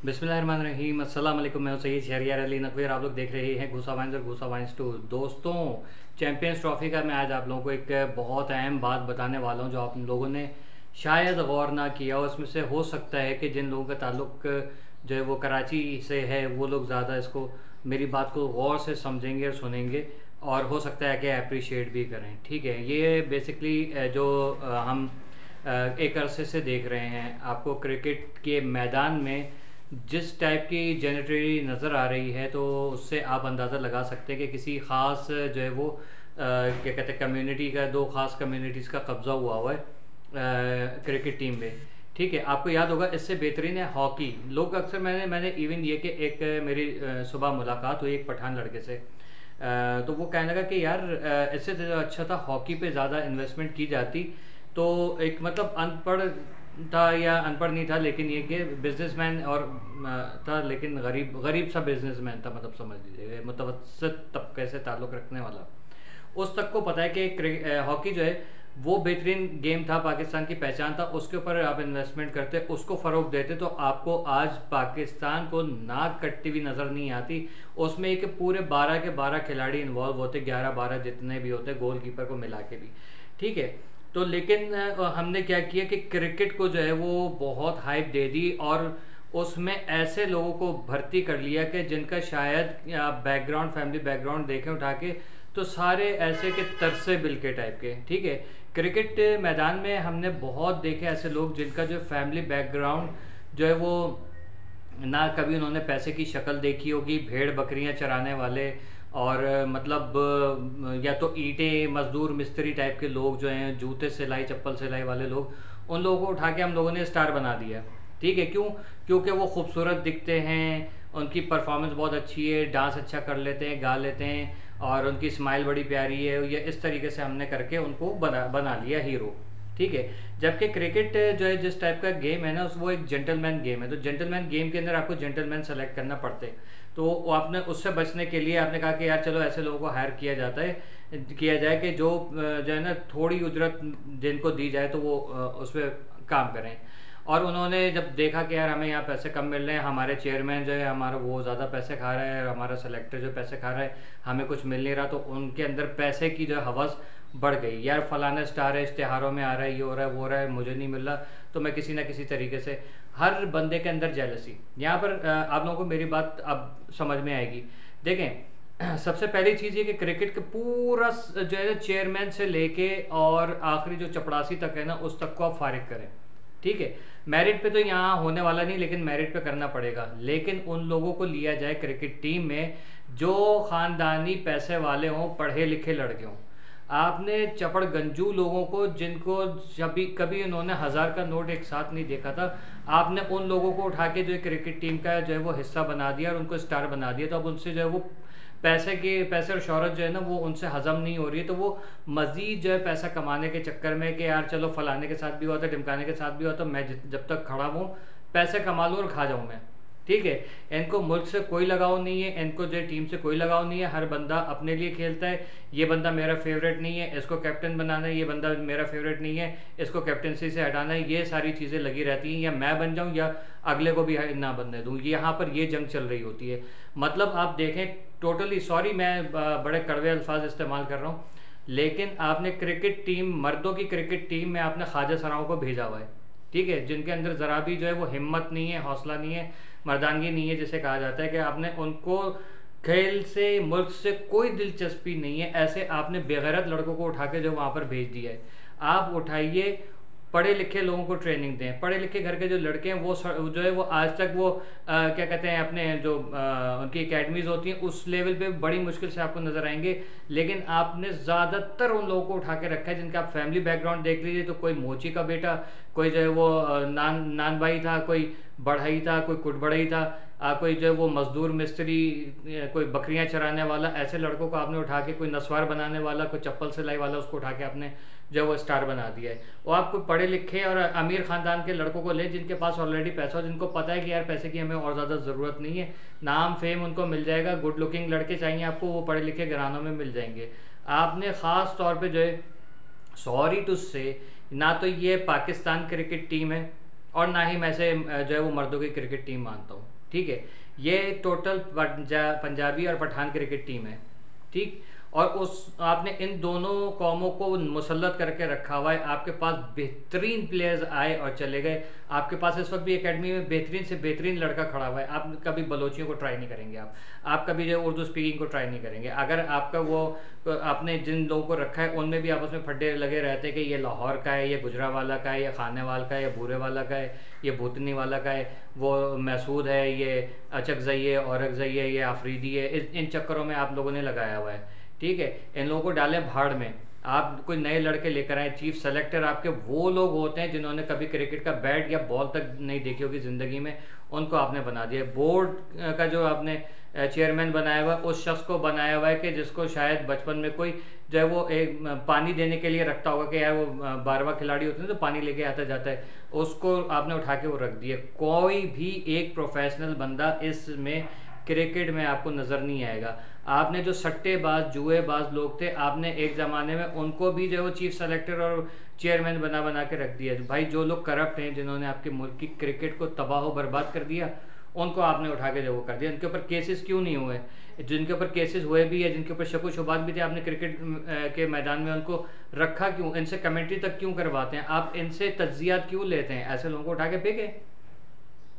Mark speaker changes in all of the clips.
Speaker 1: बिस्मिल्लाहिर्रहमानिर्रहीम। अस्सलाम वालेकुम। मैं हूं सैयद शहरियार अली नकवी। आप लोग देख रहे हैं घूसा वाइन्स और घूसा वाइन्स 2। दोस्तों, चैंपियंस ट्रॉफी का मैं आज आप लोगों को एक बहुत अहम बात बताने वाला हूं जो आप लोगों ने शायद गौर ना किया हो। उसमें से हो सकता है कि जिन लोगों का ताल्लुक जो है वो कराची से है वो लोग ज़्यादा इसको मेरी बात को गौर से समझेंगे और सुनेंगे और हो सकता है कि अप्रिशिएट भी करें। ठीक है, ये बेसिकली जो हम एक अरसे से देख रहे हैं, आपको क्रिकेट के मैदान में जिस टाइप की जेनेटरी नज़र आ रही है तो उससे आप अंदाज़ा लगा सकते हैं कि किसी ख़ास जो है वो क्या कहते हैं कम्युनिटी का, दो ख़ास कम्युनिटीज़ का कब्ज़ा हुआ है क्रिकेट टीम में। ठीक है, आपको याद होगा इससे बेहतरीन है हॉकी। लोग अक्सर मैंने इवन ये कि एक मेरी सुबह मुलाकात हुई एक पठान लड़के से, तो वो कहने लगा कि यार इससे तो अच्छा था हॉकी पे ज़्यादा इन्वेस्टमेंट की जाती। तो एक मतलब अनपढ़ था या अनपढ़ नहीं था, लेकिन ये कि बिजनेसमैन और था, लेकिन गरीब सा बिजनेसमैन था, मतलब समझ लीजिए मुतवस्सित तबके से ताल्लुक़ रखने वाला। उस तक को पता है कि हॉकी जो है वो बेहतरीन गेम था, पाकिस्तान की पहचान था, उसके ऊपर आप इन्वेस्टमेंट करते, उसको फ़रोग देते तो आपको आज पाकिस्तान को नाक कटती हुई नज़र नहीं आती। उसमें एक पूरे 12 के 12 खिलाड़ी इन्वॉल्व होते, 11-12 जितने भी होते, गोल कीपर को मिला के भी। ठीक है, तो लेकिन हमने क्या किया कि क्रिकेट को जो है वो बहुत हाइप दे दी और उसमें ऐसे लोगों को भर्ती कर लिया कि जिनका शायद बैकग्राउंड, फैमिली बैकग्राउंड देखें उठा के तो सारे ऐसे के तरसे बिल के टाइप के। ठीक है, क्रिकेट मैदान में हमने बहुत देखे ऐसे लोग जिनका जो फैमिली बैकग्राउंड जो है वो ना कभी उन्होंने पैसे की शक्ल देखी होगी, भेड़ बकरियां चराने वाले और मतलब या तो ईंटें मजदूर मिस्त्री टाइप के लोग जो हैं, जूते सिलाई चप्पल सिलाई वाले लोग, उन लोगों को उठा के हम लोगों ने स्टार बना दिया। ठीक है, क्यों? क्योंकि वो खूबसूरत दिखते हैं, उनकी परफॉर्मेंस बहुत अच्छी है, डांस अच्छा कर लेते हैं, गा लेते हैं और उनकी स्माइल बड़ी प्यारी है, या इस तरीके से हमने करके उनको बना लिया हीरो। ठीक है, जबकि क्रिकेट जो है जिस टाइप का गेम है ना वो एक जेंटलमैन गेम है, तो जेंटलमैन गेम के अंदर आपको जेंटलमैन सेलेक्ट करना पड़ते हैं। तो आपने उससे बचने के लिए आपने कहा कि यार चलो ऐसे लोगों को हायर किया जाए कि जो है ना थोड़ी उजरत जिनको दी जाए तो वो उस पर काम करें। और उन्होंने जब देखा कि यार हमें यहाँ पैसे कम मिल रहे हैं, हमारे चेयरमैन जो है हमारा वो ज़्यादा पैसे खा रहा है, हमारा सेलेक्टर जो पैसे खा रहा है, हमें कुछ मिल नहीं रहा, तो उनके अंदर पैसे की जो हवस बढ़ गई। यार फलाना स्टार है, इश्तिहारों में आ रहा है, ये हो रहा है, वो हो रहा है, मुझे नहीं मिल रहा, तो मैं किसी ना किसी तरीके से, हर बंदे के अंदर जेलसी। यहाँ पर आप लोगों को मेरी बात अब समझ में आएगी। देखें, सबसे पहली चीज़ ये कि क्रिकेट का पूरा जो है चेयरमैन से लेके और आखिरी जो चपड़ासी तक है ना उस तक को आप फारिग करें। ठीक है, मेरिट पे तो यहाँ होने वाला नहीं, लेकिन मेरिट पे करना पड़ेगा। लेकिन उन लोगों को लिया जाए क्रिकेट टीम में जो ख़ानदानी पैसे वाले हों, पढ़े लिखे लड़के हों। आपने चपड़ गंजू लोगों को जिनको कभी उन्होंने 1000 का नोट एक साथ नहीं देखा था, आपने उन लोगों को उठा के जो है क्रिकेट टीम का जो है वो हिस्सा बना दिया और उनको स्टार बना दिया। तो अब उनसे जो है वो पैसे और शोहरत जो है ना वो उनसे हजम नहीं हो रही है, तो वो मज़ीद जो है पैसा कमाने के चक्कर में कि यार चलो फलाने के साथ भी हुआ था, ढिमकाने के साथ भी हुआ था, मैं जब तक खड़ा हूँ पैसे कमा लूँ और खा जाऊँ मैं। ठीक है, इनको मुल्क से कोई लगाव नहीं है, इनको जो टीम से कोई लगाव नहीं है, हर बंदा अपने लिए खेलता है। ये बंदा मेरा फेवरेट नहीं है, इसको कैप्टन बनाना है, ये बंदा मेरा फेवरेट नहीं है, इसको कैप्टनसी से हटाना है, ये सारी चीज़ें लगी रहती हैं, या मैं बन जाऊं या अगले को भी ना बनने दूं। यहाँ पर ये जंग चल रही होती है। मतलब आप देखें, टोटली सॉरी मैं बड़े कड़वे अल्फाज इस्तेमाल कर रहा हूँ, लेकिन आपने क्रिकेट टीम, मर्दों की क्रिकेट टीम में आपने ख्वाजा सराओं को भेजा हुआ है। ठीक है, जिनके अंदर ज़रा भी जो है वो हिम्मत नहीं है, हौसला नहीं है, मर्दानगी नहीं है, जिसे कहा जाता है कि आपने उनको खेल से, मुल्क से कोई दिलचस्पी नहीं है, ऐसे आपने बेगैरत लड़कों को उठा के जो वहाँ पर भेज दिया है। आप उठाइए, पढ़े लिखे लोगों को ट्रेनिंग दें। पढ़े लिखे घर के जो लड़के हैं वो जो है वो आज तक वो क्या कहते हैं अपने जो उनकी एकेडमीज़ होती हैं उस लेवल पे बड़ी मुश्किल से आपको नज़र आएंगे। लेकिन आपने ज़्यादातर उन लोगों को उठा के रखा है जिनका आप फैमिली बैकग्राउंड देख लीजिए, तो कोई मोची का बेटा, कोई जो है वो नान भाई था, कोई बढ़ई था, कोई कुटबड़ई था, कोई जो है वो मजदूर मिस्त्री, कोई बकरियां चराने वाला, ऐसे लड़कों को आपने उठा के, कोई नस्वार बनाने वाला, कोई चप्पल सिलाई वाला, उसको उठा के आपने जो वो स्टार बना दिया है। और आप कोई पढ़े लिखे और अमीर ख़ानदान के लड़कों को ले जिनके पास ऑलरेडी पैसा हो, जिनको पता है कि यार पैसे की हमें और ज़्यादा ज़रूरत नहीं है, नाम फेम उनको मिल जाएगा, गुड लुकिंग लड़के चाहिए आपको, वो पढ़े लिखे घरानों में मिल जाएंगे। आपने ख़ास तौर पर जो है, सॉरी टू से, ना तो ये पाकिस्तान क्रिकेट टीम है और ना ही मैं से जो है वो मर्दों की क्रिकेट टीम मानता हूँ। ठीक है, ये टोटल पंजाबी और पठान क्रिकेट टीम है, ठीक। और उस आपने इन दोनों कौमों को मुसल्लत करके रखा हुआ है। आपके पास बेहतरीन प्लेयर्स आए और चले गए। आपके पास इस वक्त भी एकेडमी में बेहतरीन से बेहतरीन लड़का खड़ा हुआ है। आप कभी बलोचियों को ट्राई नहीं करेंगे, आप कभी जो उर्दू स्पीकिंग को ट्राई नहीं करेंगे। अगर आपका वो आपने जिन लोगों को रखा है उनमें भी आपस में फड्डे लगे रहते हैं कि ये लाहौर का है, ये गुजरावाला का है, ये खानेवाल का है, ये बूरे वाला का है, ये भूतनी वाला का है, वो मैसूद है, ये अचकजई है, औरकजई है, ये आफरीदी है। इन चक्करों में आप लोगों ने लगाया हुआ है, ठीक है। इन लोगों को डालें भाड़ में। आप कोई नए लड़के लेकर आए। चीफ सेलेक्टर आपके वो लोग होते हैं जिन्होंने कभी क्रिकेट का बैट या बॉल तक नहीं देखी होगी ज़िंदगी में, उनको आपने बना दिया। बोर्ड का जो आपने चेयरमैन बनाया हुआ है उस शख्स को बनाया हुआ है कि जिसको शायद बचपन में कोई जो है वो एक पानी देने के लिए रखता होगा कि यार वो 12वां खिलाड़ी होता है तो पानी लेके आता जाता है, उसको आपने उठा के वो रख दिया। कोई भी एक प्रोफेशनल बंदा इसमें क्रिकेट में आपको नज़र नहीं आएगा। आपने जो सट्टेबाज जुएबाज लोग थे, आपने एक ज़माने में उनको भी जो है वो चीफ सेलेक्टर और चेयरमैन बना बना के रख दिया। भाई जो लोग करप्ट हैं, जिन्होंने आपके मुल्क की क्रिकेट को तबाह बर्बाद कर दिया, उनको आपने उठा के जो वो कर दिया। इनके ऊपर केसेस क्यों नहीं हुए? जिनके ऊपर केसेस हुए भी है, जिनके ऊपर शक व शुबात भी थे, आपने क्रिकेट के मैदान में उनको रखा क्यों? इनसे कमेंट्री तक क्यों करवाते हैं? आप इनसे तज्जियात क्यों लेते हैं? ऐसे लोगों को उठा के फेंके।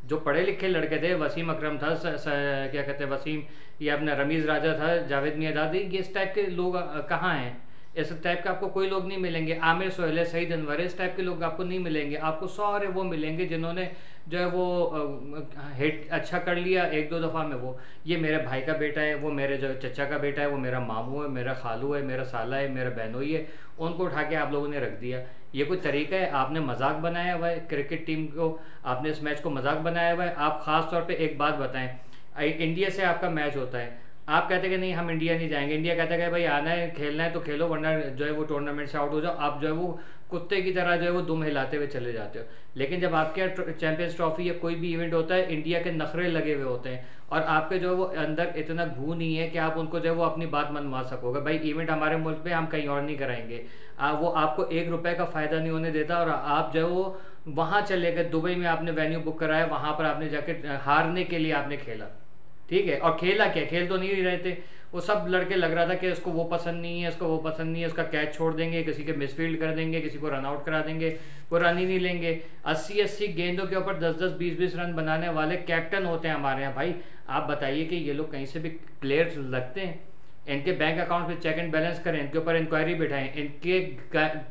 Speaker 1: जो पढ़े लिखे लड़के थे, वसीम अकरम था, क्या कहते हैं वसीम, ये अपना रमीज़ राजा था, जावेद मियादादी, ये इस टाइप के लोग कहाँ हैं? इस टाइप के आपको कोई लोग नहीं मिलेंगे। आमिर सोहेल है, सईद अनवर है, इस टाइप के लोग आपको नहीं मिलेंगे। आपको सारे वो मिलेंगे जिन्होंने जो है वो हिट अच्छा कर लिया एक दो दफ़ा में। वो ये मेरे भाई का बेटा है, वो मेरे जो चचा का बेटा है, वो मेरा मामू है, मेरा खालू है, मेरा साला है, मेरा बहनोई है, उनको उठा के आप लोगों ने रख दिया। ये कोई तरीका है? आपने मजाक बनाया हुआ है क्रिकेट टीम को, आपने इस मैच को मजाक बनाया हुआ है। आप ख़ास तौर पे एक बात बताएं, इंडिया से आपका मैच होता है, आप कहते हैं कि नहीं हम इंडिया नहीं जाएंगे। इंडिया कहता है कि भाई आना है खेलना है तो खेलो, वरना जो है वो टूर्नामेंट से आउट हो जाओ। आप जो है वो कुत्ते की तरह जो है वो दुम हिलाते हुए चले जाते हो। लेकिन जब आपके चैंपियंस ट्रॉफी या कोई भी इवेंट होता है, इंडिया के नखरे लगे हुए होते हैं और आपके जो है वो अंदर इतना घू नहीं है कि आप उनको जो है वो अपनी बात मनवा सकोगे। भाई इवेंट हमारे मुल्क में, हम कहीं और नहीं कराएंगे। वो आपको 1 रुपए का फ़ायदा नहीं होने देता और आप जो है वो वहाँ चले गए, दुबई में आपने वेन्यू बुक कराया, वहाँ पर आपने जाके हारने के लिए आपने खेला, ठीक है। और खेला क्या? खेल तो नहीं रहे थे वो सब लड़के, लग रहा था कि इसको वो पसंद नहीं है, इसको वो पसंद नहीं है, इसका कैच छोड़ देंगे, किसी के मिसफील्ड कर देंगे, किसी को रन आउट करा देंगे, वो रन ही नहीं लेंगे। 80-80 गेंदों के ऊपर 10-10 20-20 रन बनाने वाले कैप्टन होते हैं हमारे यहाँ। भाई आप बताइए कि ये लोग कहीं से भी प्लेयर्स लगते हैं? इनके बैंक अकाउंट पे चेक एंड बैलेंस करें, इनके ऊपर इंक्वायरी बिठाएं, इनके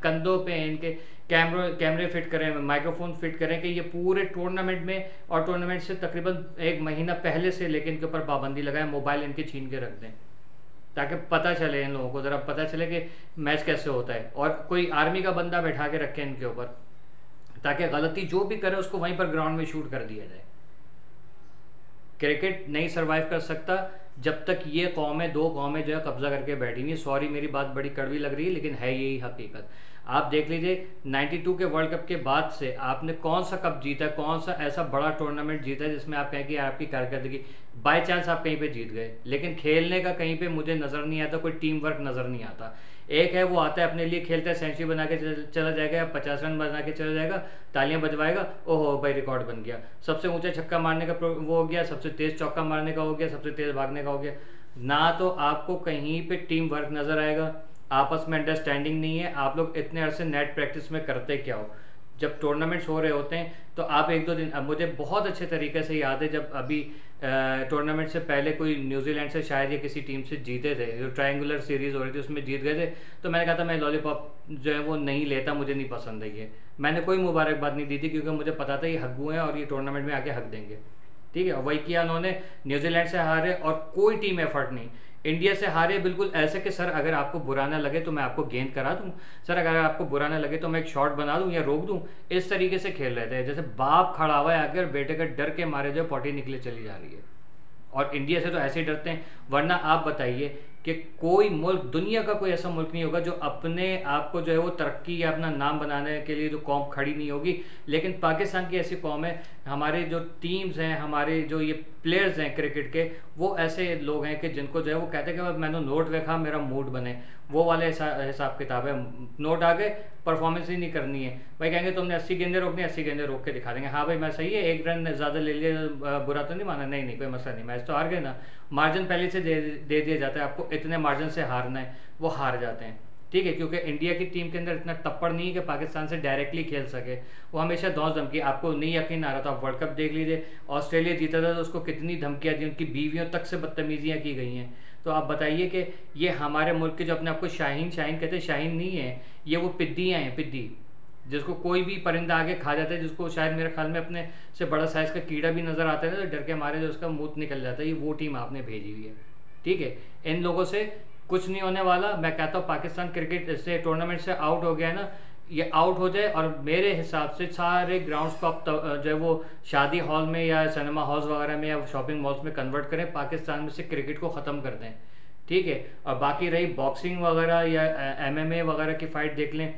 Speaker 1: कंधों पे इनके कैमरे फिट करें, माइक्रोफोन फिट करें कि ये पूरे टूर्नामेंट में और टूर्नामेंट से तकरीबन 1 महीना पहले से लेकर इनके ऊपर पाबंदी लगाएं, मोबाइल इनके छीन के रख दें, ताकि पता चले इन लोगों को, ज़रा पता चले कि मैच कैसे होता है। और कोई आर्मी का बंदा बैठा के रखें इनके ऊपर, ताकि गलती जो भी करे उसको वहीं पर ग्राउंड में शूट कर दिया जाए। क्रिकेट नहीं सर्वाइव कर सकता जब तक ये कौमें, 2 कौमें जो है कब्जा करके बैठी नहीं। सॉरी मेरी बात बड़ी कड़वी लग रही है, लेकिन है यही हकीकत। आप देख लीजिए 92 के वर्ल्ड कप के बाद से आपने कौन सा कप जीता, कौन सा ऐसा बड़ा टूर्नामेंट जीता है जिसमें आप कहें कि आपकी कारकर्दगी बाय चांस आप कहीं पे जीत गए, लेकिन खेलने का कहीं पे मुझे नज़र नहीं आता, कोई टीम वर्क नज़र नहीं आता। एक है वो आता है अपने लिए खेलता है, सेंचुरी बना के चला जाएगा या 50 रन बना के चला जाएगा, तालियां बजवाएगा, ओहो भाई रिकॉर्ड बन गया, सबसे ऊंचा छक्का मारने का वो हो गया, सबसे तेज चौका मारने का हो गया, सबसे तेज भागने का हो गया। ना तो आपको कहीं पे टीम वर्क नज़र आएगा, आपस में अंडरस्टैंडिंग नहीं है। आप लोग इतने अरसे नेट प्रैक्टिस में करते क्या हो? जब टूर्नामेंट्स हो रहे होते हैं तो आप 1-2 दिन, अब मुझे बहुत अच्छे तरीके से याद है जब अभी टूर्नामेंट से पहले कोई न्यूजीलैंड से शायद या किसी टीम से जीते थे, जो ट्रायंगुलर सीरीज़ हो रही थी उसमें जीत गए थे, तो मैंने कहा था मैं लॉलीपॉप जो है वो नहीं लेता, मुझे नहीं पसंद है ये। मैंने कोई मुबारकबाद नहीं दी थी क्योंकि मुझे पता था ये हग्गू हैं और ये टूर्नामेंट में आके हक देंगे, ठीक है। वही किया उन्होंने, न्यूजीलैंड से हारे और कोई टीम एफर्ट नहीं। इंडिया से हारे बिल्कुल ऐसे कि सर अगर आपको बुरा ना लगे तो मैं आपको गेंद करा दूं, सर अगर आपको बुरा ना लगे तो मैं एक शॉट बना दूं या रोक दूं, इस तरीके से खेल रहे थे। जैसे बाप खड़ा हुआ है अगर बेटे का डर के मारे जो पॉटी निकले चली जा रही है। और इंडिया से तो ऐसे ही डरते हैं। वरना आप बताइए कि कोई मुल्क, दुनिया का कोई ऐसा मुल्क नहीं होगा जो अपने आप को जो है वो तरक्की या अपना नाम बनाने के लिए जो कौम खड़ी नहीं होगी। लेकिन पाकिस्तान की ऐसी कौम है, हमारे जो टीम्स हैं, हमारे जो ये प्लेयर्स हैं क्रिकेट के, वो ऐसे लोग हैं कि जिनको जो है वो कहते हैं कि मैंने नोट देखा मेरा मूड बने, वो वाले हिसाब किताब है। नोट आ गए, परफॉर्मेंस ही नहीं करनी है भाई, कहेंगे तुमने 80 गेंदें रोकनी, 80 गेंदें रोक के दिखा देंगे। हाँ भाई मैं सही है, 1 रन ज़्यादा ले लिए, बुरा तो नहीं माना, नहीं नहीं कोई मसला नहीं, मैच तो हार गए ना। मार्जिन पहले से दे दिया जाता है आपको, इतने मार्जिन से हारना है, वो हार जाते हैं। ठीक है, क्योंकि इंडिया की टीम के अंदर इतना टप्पड़ नहीं है कि पाकिस्तान से डायरेक्टली खेल सके। वो हमेशा दौड़ धमकी, आपको नहीं यकीन आ रहा था, आप वर्ल्ड कप देख लीजिए, ऑस्ट्रेलिया जीता था तो उसको कितनी धमकियाँ दी, उनकी बीवियों तक से बदतमीजियाँ की गई हैं। तो आप बताइए कि ये हमारे मुल्क के जो अपने आपको शाहीन कहते हैं, शाहीन नहीं है ये, वो पिद्दियाँ हैं, पिद्दी, जिसको कोई भी परिंदा आगे खा जाता है, जिसको शायद मेरे ख्याल में अपने से बड़ा साइज़ का कीड़ा भी नज़र आता है ना, तो डर के मारे जो उसका मुँह निकल जाता है। ये वो टीम आपने भेजी हुई है। ठीक है, इन लोगों से कुछ नहीं होने वाला। मैं कहता हूँ पाकिस्तान क्रिकेट से टूर्नामेंट से आउट हो गया है ना, ये आउट हो जाए, और मेरे हिसाब से सारे ग्राउंड्स को आप जो है वो शादी हॉल में या सिनेमा हॉल्स वगैरह में या शॉपिंग मॉल्स में कन्वर्ट करें, पाकिस्तान में से क्रिकेट को ख़त्म कर दें। ठीक है, और बाकी रही बॉक्सिंग वगैरह या MMA वगैरह की फ़ाइट देख लें,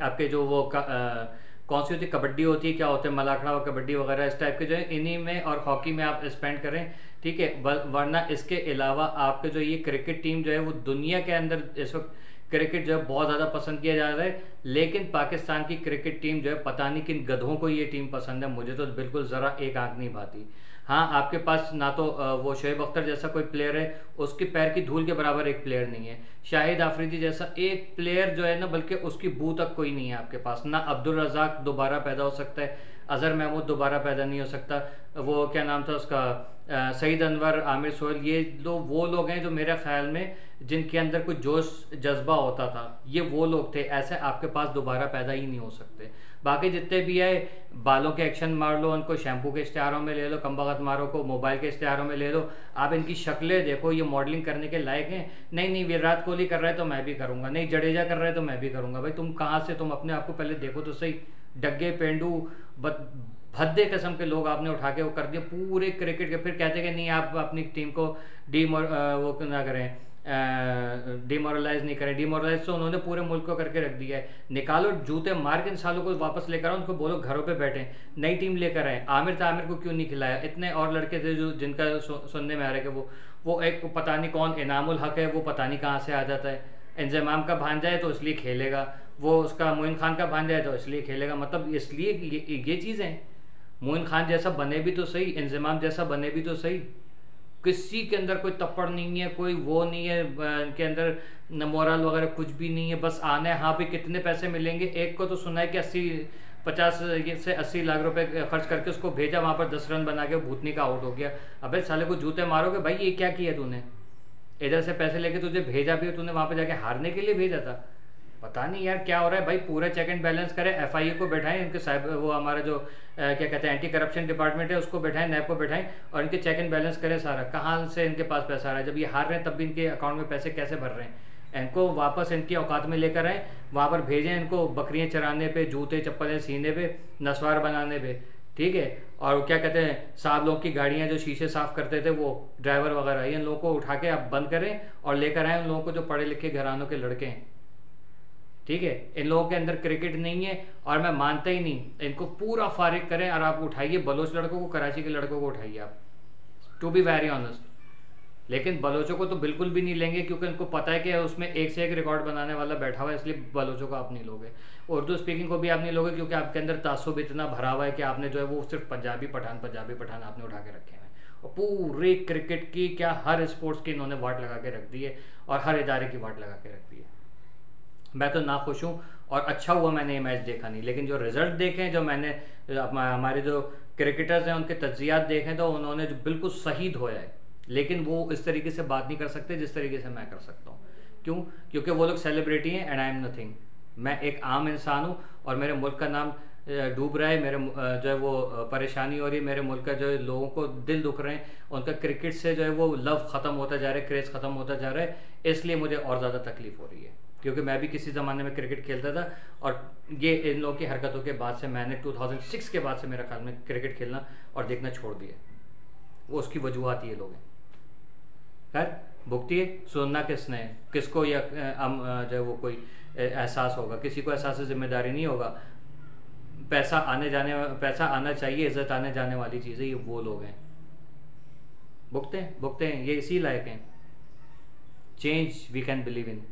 Speaker 1: आपके जो वो कौन सी होती है, कबड्डी होती है, क्या होता है, मलाखड़ा और कबड्डी वगैरह, इस टाइप के जो है इन्हीं में और हॉकी में आप स्पेंड करें। ठीक है, वरना इसके अलावा आपके जो ये क्रिकेट टीम जो है वो दुनिया के अंदर इस वक्त क्रिकेट जो है बहुत ज़्यादा पसंद किया जा रहा है, लेकिन पाकिस्तान की क्रिकेट टीम जो है पता नहीं किन गधों को ये टीम पसंद है, मुझे तो बिल्कुल ज़रा एक आंख नहीं भाती। हाँ, आपके पास ना तो वो शोएब अख्तर जैसा कोई प्लेयर है, उसके पैर की धूल के बराबर एक प्लेयर नहीं है। शाहिद आफरीदी जैसा एक प्लेयर जो है ना, बल्कि उसकी बू तक कोई नहीं है आपके पास। ना अब्दुल रज़ाक दोबारा पैदा हो सकता है, अज़हर महमूद दोबारा पैदा नहीं हो सकता, वो क्या नाम था उसका, सईद अनवर, आमिर सोहेल, ये वो लोग हैं जो मेरे ख्याल में जिनके अंदर कोई जोश जज्बा होता था, ये वो लोग थे। ऐसे आपके पास दोबारा पैदा ही नहीं हो सकते। बाकी जितने भी है, बालों के एक्शन मार लो, उनको शैम्पू के इश्तिहारों में ले लो, कमबख्त मारो को मोबाइल के इश्तिहारों में ले लो, आप इनकी शक्लें देखो, ये मॉडलिंग करने के लायक हैं। नहीं नहीं, विराट कोहली कर रहा है तो मैं भी करूँगा, नहीं जडेजा कर रहा है तो मैं भी करूँगा। भाई तुम कहाँ से, तुम अपने आप को पहले देखो तो सही। डग्गे पेंडू भद्दे किस्म के लोग आपने उठा के वो कर दिए पूरे क्रिकेट के, फिर कहते हैं कि नहीं आप अपनी टीम को वो ना करें, डिमोरलाइज नहीं करें। डिमोरलाइज तो उन्होंने पूरे मुल्क को करके रख दिया है। निकालो जूते मार के इन सालों को वापस लेकर आओ, उनको बोलो घरों पे बैठे, नई टीम लेकर आए। आमिर को क्यों नहीं खिलाया? इतने और लड़के थे जो जिनका सुनने में आ रहा है कि वो एक पता नहीं कौन इनामुल हक है, वो पता नहीं कहाँ से आ जाता है। इंजमाम का भांजा है तो इसलिए खेलेगा, वो उसका मोइन खान का भांजा है तो इसलिए खेलेगा। मतलब इसलिए ये चीज़ें, मोइन खान जैसा बने भी तो सही, इंजमाम जैसा बने भी तो सही, किसी के अंदर कोई तप्पड़ नहीं है, कोई वो नहीं है, इनके अंदर मोरल वगैरह कुछ भी नहीं है, बस आना है। हाँ भी कितने पैसे मिलेंगे? एक को तो सुना है कि 50 से 80 लाख रुपए खर्च करके उसको भेजा, वहाँ पर 10 रन बना के भूतनी का आउट हो गया। अबे साले को जूते मारोगे भाई, ये क्या किया तूने? इधर से पैसे लेके तुझे भेजा भी, तूने वहाँ पर जाके हारने के लिए भेजा था। पता नहीं यार क्या हो रहा है भाई। पूरा चेक एंड बैलेंस करें, FIA को बैठाएं, इनके साहब वो हमारा जो क्या कहते हैं एंटी करप्शन डिपार्टमेंट है उसको बैठाएं, नैब को बैठाएं और इनके चेक एंड बैलेंस करें सारा, कहाँ से इनके पास पैसा आ रहा है। जब ये हार रहे हैं तब भी इनके अकाउंट में पैसे कैसे भर रहे हैं? इनको वापस इनकी औकात में लेकर आए, वहाँ पर भेजें इनको बकरियाँ चराने पे, जूते चप्पलें सीने पे, नस्वार बनाने पे, ठीक है। और क्या कहते हैं साहब लोग की गाड़ियाँ जो शीशे साफ करते थे वो ड्राइवर वगैरह, इन लोगों को उठा के आप बंद करें और लेकर आए उन लोगों को जो पढ़े लिखे घरानों के लड़के हैं, ठीक है। इन लोगों के अंदर क्रिकेट नहीं है और मैं मानता ही नहीं, इनको पूरा फारिग करें और आप उठाइए बलोच लड़कों को, कराची के लड़कों को उठाइए आप, टू बी वेरी ऑनेस्ट। लेकिन बलोचों को तो बिल्कुल भी नहीं लेंगे क्योंकि इनको पता है कि उसमें एक से एक रिकॉर्ड बनाने वाला बैठा हुआ है, इसलिए बलोचों को आप नहीं लोगे। उर्दू स्पीकिंग को भी आप नहीं लोगे क्योंकि आपके अंदर तासुब इतना भरा हुआ है कि आपने जो है वो सिर्फ पंजाबी पठान आपने उठा के रखे हैं। और पूरे क्रिकेट की क्या हर स्पोर्ट्स की इन्होंने वाट लगा के रख दी है और हर इदारे की वाट लगा के रख दी है। मैं तो नाखुश हूँ और अच्छा हुआ मैंने ये मैच देखा नहीं, लेकिन जो रिजल्ट देखे, जो मैंने हमारे जो क्रिकेटर्स हैं उनके तज्जियात देखे तो उन्होंने जो बिल्कुल सही धोया है, लेकिन वो इस तरीके से बात नहीं कर सकते जिस तरीके से मैं कर सकता हूँ। क्यों? क्योंकि वो लोग सेलिब्रिटी हैं एंड आई एम नथिंग। मैं एक आम इंसान हूँ और मेरे मुल्क का नाम डूब रहा है, मेरे जो है वो परेशानी हो रही है, मेरे मुल्क का जो है लोगों को दिल दुख रहे हैं, उनका क्रिकेट से जो है वो लव ख़त्म होता जा रहा है, क्रेज़ ख़त्म होता जा रहा है, इसलिए मुझे और ज़्यादा तकलीफ़ हो रही है। क्योंकि मैं भी किसी ज़माने में क्रिकेट खेलता था और ये इन लोगों की हरकतों के बाद से मैंने 2006 के बाद से मेरा ख्याल में क्रिकेट खेलना और देखना छोड़ दिया। वो उसकी वजूहत ये लोग हैं। खैर भुगती है। सुनना किसने, किसको या जो वो कोई एहसास होगा, किसी को एहसास जिम्मेदारी नहीं होगा। पैसा आना चाहिए, इज्जत आने जाने वाली चीज़ है, ये वो लोग हैं भुगते हैं, ये इसी लायक हैं। Change we can believe in.